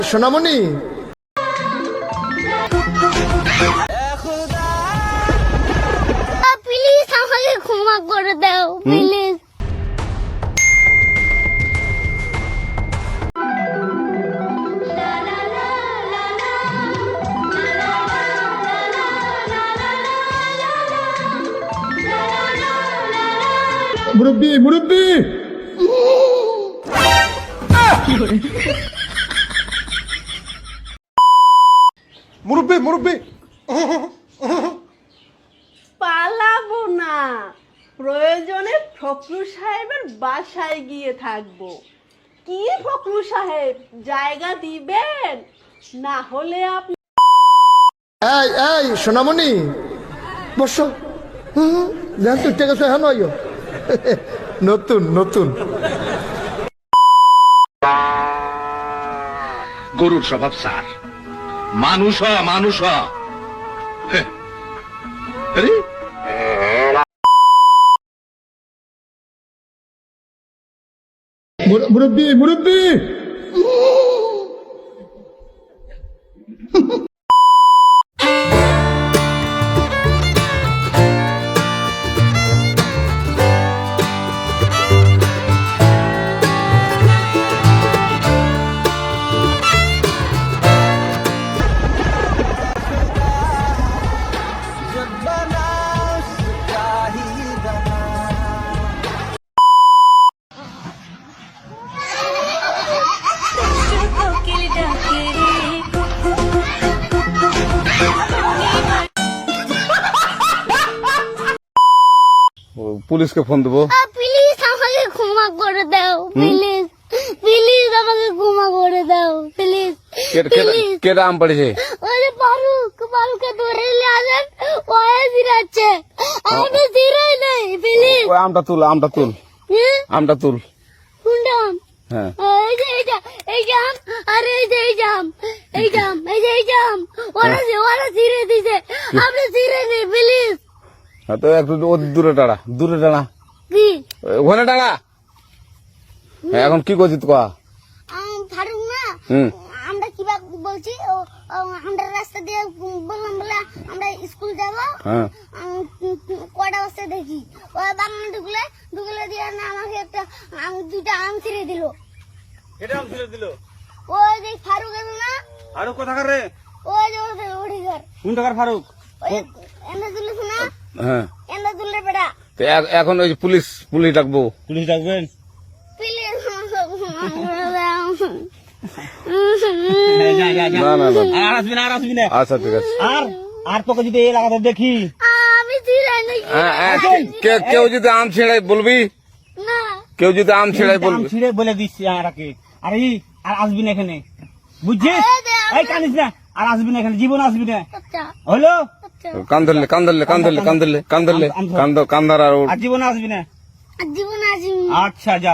সোনামণি please আমাকে ক্ষমা করে দাও প্লিজ। মুরব্বি মুরব্বি মুরব্বি মুরব্বি পালাবো না, প্রয়োজনে ফখরুল সাহেবের বাসায় গিয়ে থাকবো। কি ফখরুল সাহেব, জায়গা দিবেন? না হলে আপনি এই এই সোনামণি বসো। জান তো ঠিক আছে হ্যাঁ নয় নতুন নতুন গরুর স্বভাব স্যার, মানুষ হ মানুষ হ। আরে মুরব্বি মুরব্বি পুলিশকে ফোন দেবো। প্লিজ আমাকে ক্ষমা করে দাও প্লিজ, প্লিজ আমাকে ক্ষমা করে দাও প্লিজ প্লিজ। কেটা আম পড়েছে? ওই যে ফারুককে ধরে নিয়ে আসেন, ওই জিরাচ্ছে, আমি জিরাই নাই প্লিজ। ওই আমটা তুল, আমটা তুল, আমটা তুল। কোনটা আম? হ্যাঁ এই যে এই জাম, আর এই যে এই জাম, এই জাম, এই যে এই জাম, ওরা জিরে দিছে, আপনি জিরে নেই প্লিজ। তো একটু দূরে দাঁড়া, দূরে দাঁড়া, কি ওখানে দাঁড়া। এখন কি করছিস কয়া? ফারুক না, হুম আমরা কিবা বলছি, আমরা রাস্তা দিয়ে বললাম বলে আমরা স্কুল যাব। হ্যাঁ কটা বসে দেখি ওই বাগানে ঢুকলে দিয়ে না আমাকে একটা দুইটা আম ছিঁড়ে দিল। এটা আম ছিঁড়ে দিল? ওই যে ফারুক এলো না, ফারুক কোথাকার রে? ওই যে ওঠিকার। কোন টাকার ফারুক? ওই এনে তুলিস না, হ্যাঁ এনে তুললে বেটা। তো এখন ওই পুলিশ ডাকবো। পুলিশ ডাকবেন? প্লিজ আমাকে দাও। না না না, আচ্ছা ঠিক আছে। আর তোকে যদি এই লাগাতে দেখি, আমি ছিঁড়াই নাকি? কেউ যদি আম ছিঁড়াই বলবি, না কেউ যদি আম ছিঁড়াই বলবি। ছিঁড়ে বলে দিচ্ছি আমাকে, আর আর আসবি না এখানে, বুঝছিস? এই কানিস না, আর আসবি না এখানে, জীবন আসবি না, আচ্ছা হলো? আচ্ছা, কান্দার আর আর জীবন আসবি না। জীবন আসি। আচ্ছা যা।